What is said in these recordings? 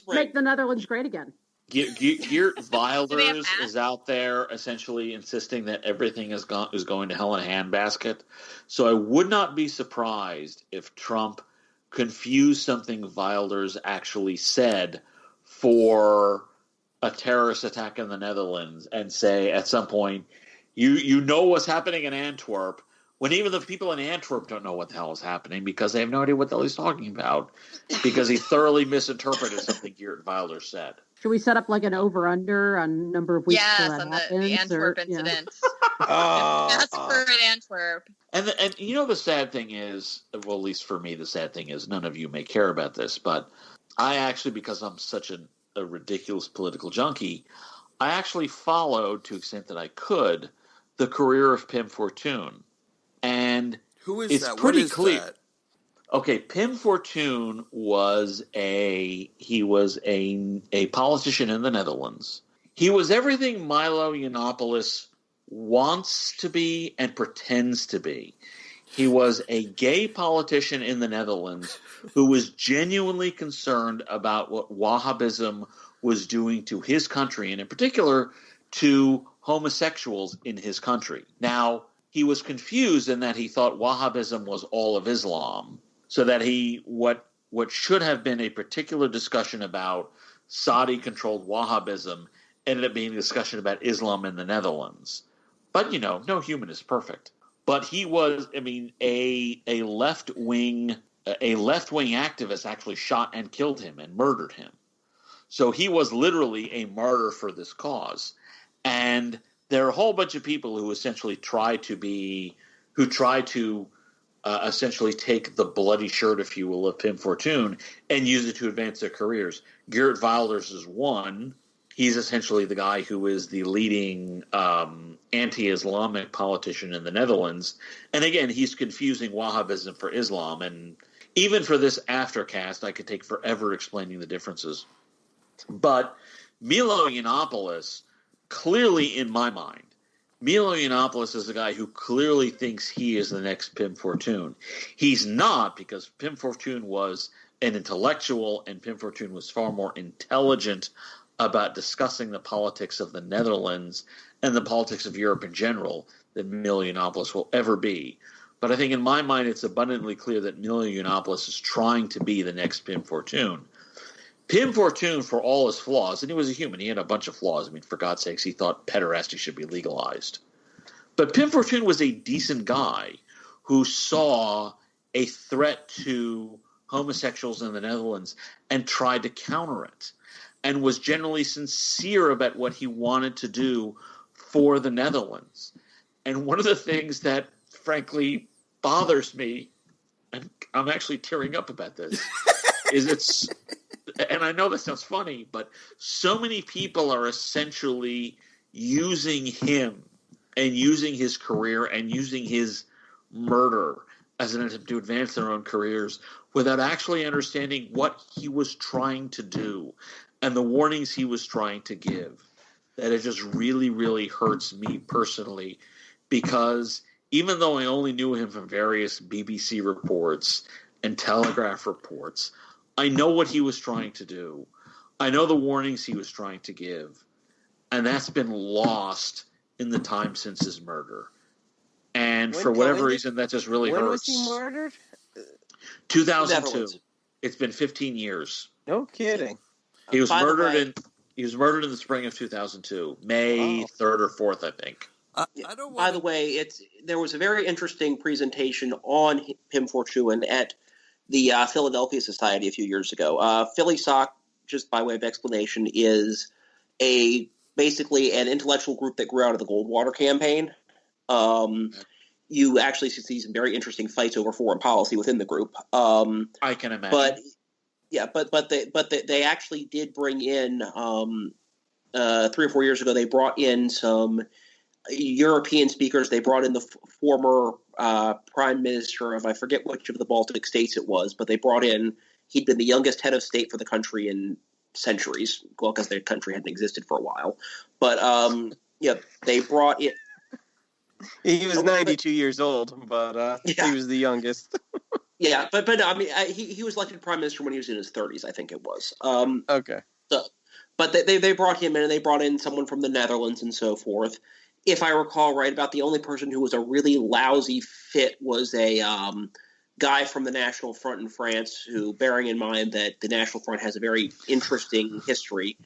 make the Netherlands great again. Geert Wilders is out there essentially insisting that everything is going to hell in a handbasket. So I would not be surprised if Trump confused something Wilders actually said for a terrorist attack in the Netherlands and say at some point, you know what's happening in Antwerp, when even the people in Antwerp don't know what the hell is happening because they have no idea what the hell he's talking about because he thoroughly misinterpreted something Geert Wilders said. Should we set up like an over-under on number of weeks? Yes, on the Antwerp incident. Massacre in Antwerp. And the sad thing is, well, at least for me, the sad thing is none of you may care about this, but I actually, because I'm such a ridiculous political junkie, I actually followed, to the extent that I could, the career of Pim Fortuyn. And who is it's that? pretty what is clear. That? Okay, Pim Fortuyn was a politician in the Netherlands. He was everything Milo Yiannopoulos wants to be and pretends to be. He was a gay politician in the Netherlands who was genuinely concerned about what Wahhabism was doing to his country, and in particular to homosexuals in his country. Now, he was confused in that he thought Wahhabism was all of Islam, so that what should have been a particular discussion about Saudi-controlled Wahhabism ended up being a discussion about Islam in the Netherlands. But, no human is perfect. But he was, a left-wing activist actually shot and killed him and murdered him. So he was literally a martyr for this cause. And there are a whole bunch of people who essentially try to essentially take the bloody shirt, if you will, of Pim Fortuyn and use it to advance their careers. Geert Wilders is one. He's essentially the guy who is the leading anti-Islamic politician in the Netherlands. And again, he's confusing Wahhabism for Islam. And even for this aftercast, I could take forever explaining the differences. But Milo Yiannopoulos, clearly in my mind, Milo Yiannopoulos is the guy who clearly thinks he is the next Pim Fortuyn. He's not, because Pim Fortuyn was an intellectual and Pim Fortuyn was far more intelligent about discussing the politics of the Netherlands and the politics of Europe in general than Milo Yiannopoulos will ever be. But I think in my mind it's abundantly clear that Milo Yiannopoulos is trying to be the next Pim Fortuyn. Pim Fortuyn, for all his flaws, and he was a human, he had a bunch of flaws. For God's sakes, he thought pederasty should be legalized. But Pim Fortuyn was a decent guy who saw a threat to homosexuals in the Netherlands and tried to counter it, and was generally sincere about what he wanted to do for the Netherlands. And one of the things that, frankly, bothers me, and I'm actually tearing up about this, is and I know that sounds funny, but so many people are essentially using him and using his career and using his murder as an attempt to advance their own careers without actually understanding what he was trying to do and the warnings he was trying to give, that it just really, really hurts me personally, because even though I only knew him from various BBC reports and Telegraph reports, I know what he was trying to do. I know the warnings he was trying to give. And that's been lost in the time since his murder. And for whatever reason, that just really hurts. When was he murdered? 2002. It's been 15 years. No kidding. He was murdered in the spring of 2002, May 3rd or 4th, I think. By the way, there was a very interesting presentation on Pim Fortuyn at the Philadelphia Society a few years ago. Philly Sock, just by way of explanation, is basically an intellectual group that grew out of the Goldwater campaign. You actually see some very interesting fights over foreign policy within the group. I can imagine. But they actually did bring in 3 or 4 years ago. They brought in some European speakers. They brought in the former prime minister of, I forget which of the Baltic states it was, but they brought in, he'd been the youngest head of state for the country in centuries, well, because their country hadn't existed for a while. But they brought in. He was 92 years old, but he was the youngest. Yeah, but I mean, he was elected prime minister when he was in his 30s, I think it was. Okay. So, but they brought him in, and they brought in someone from the Netherlands and so forth. If I recall right, about the only person who was a really lousy fit was a guy from the National Front in France who, bearing in mind that the National Front has a very interesting history,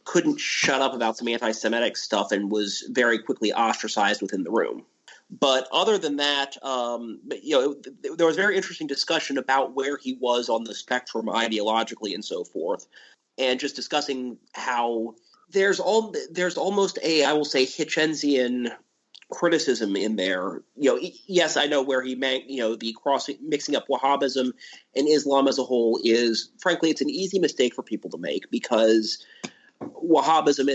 couldn't shut up about some anti-Semitic stuff and was very quickly ostracized within the room. But other than that, there was very interesting discussion about where he was on the spectrum ideologically and so forth, and just discussing how there's almost a, I will say, Hitchensian criticism in there. Yes, I know where he meant, the mixing up Wahhabism and Islam as a whole is, frankly, it's an easy mistake for people to make, because Wahhabism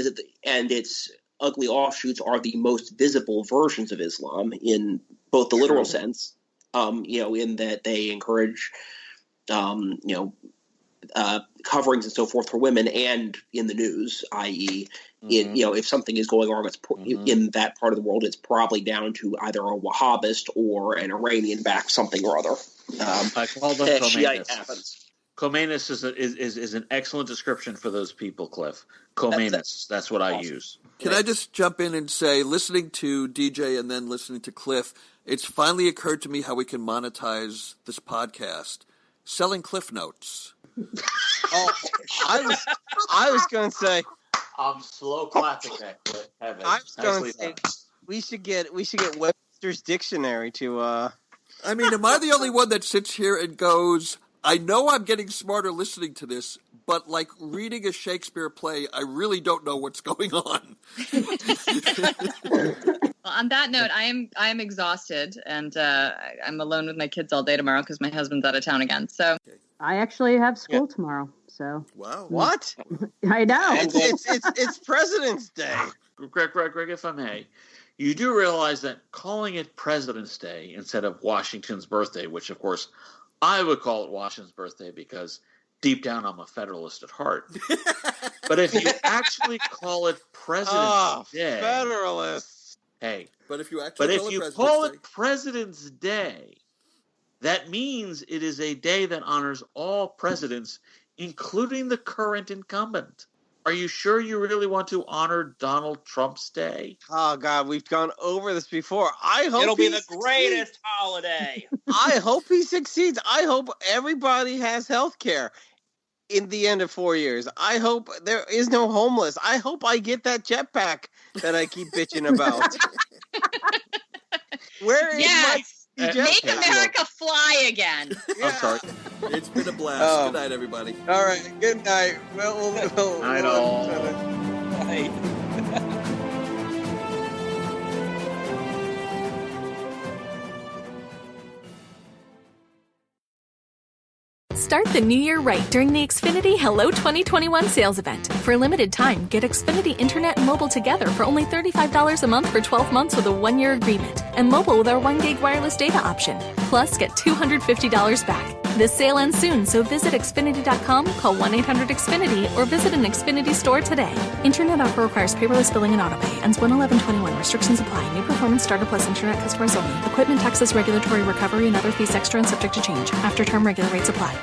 and its ugly offshoots are the most visible versions of Islam in both the literal sense, in that they encourage, coverings and so forth for women, and in the news, i.e., if something is going wrong in that part of the world, it's probably down to either a Wahhabist or an Iranian-backed something or other. I call them Shiite happens. Khomenis is an excellent description for those people, Cliff. Khomenis, that's what I use. Can I just jump in and say, listening to DJ and then listening to Cliff, it's finally occurred to me how we can monetize this podcast. Selling Cliff Notes. I was going to say, I'm slow clapping that, Cliff. I was going to say we should get Webster's Dictionary to. I mean, am I the only one that sits here and goes, I know I'm getting smarter listening to this, but like reading a Shakespeare play, I really don't know what's going on. Well, on that note, I am exhausted, and I'm alone with my kids all day tomorrow because my husband's out of town again. So I actually have school tomorrow. So wow, what? I know. It's President's Day. Greg, if I may, you do realize that calling it President's Day instead of Washington's birthday, which of course I would call it Washington's birthday because deep down I'm a Federalist at heart. But if you actually call it President's Day, Federalists. Hey, but if you call it President's Day, that means it is a day that honors all presidents, including the current incumbent. Are you sure you really want to honor Donald Trump's day? Oh, God, we've gone over this before. I hope it'll be the greatest holiday. I hope he succeeds. I hope everybody has health care in the end of 4 years. I hope there is no homeless. I hope I get that jetpack that I keep bitching about. Where is my... Make America fly again. Yeah. I'm sorry. It's been a blast. Good night, everybody. All right. Good night. Night all. Night. Start the new year right during the Xfinity Hello 2021 sales event. For a limited time, get Xfinity Internet and mobile together for only $35 a month for 12 months with a 1-year agreement. And mobile with our 1 gig wireless data option. Plus, get $250 back. This sale ends soon, so visit Xfinity.com, call 1-800-XFINITY, or visit an Xfinity store today. Internet offer requires paperless billing and autopay. Ends 1/11/21. Restrictions apply. New performance starter plus internet customers only. Equipment taxes, regulatory recovery, and other fees extra and subject to change. After term regular rates apply.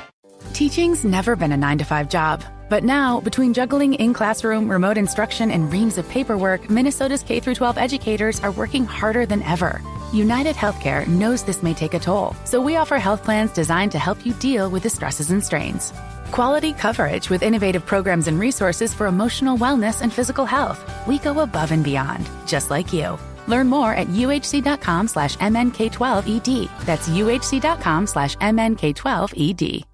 Teaching's never been a 9-to-5 job. But now, between juggling in-classroom, remote instruction, and reams of paperwork, Minnesota's K-12 educators are working harder than ever. United Healthcare knows this may take a toll, so we offer health plans designed to help you deal with the stresses and strains. Quality coverage with innovative programs and resources for emotional wellness and physical health. We go above and beyond, just like you. Learn more at uhc.com/MNK12ED. That's uhc.com/MNK12ED.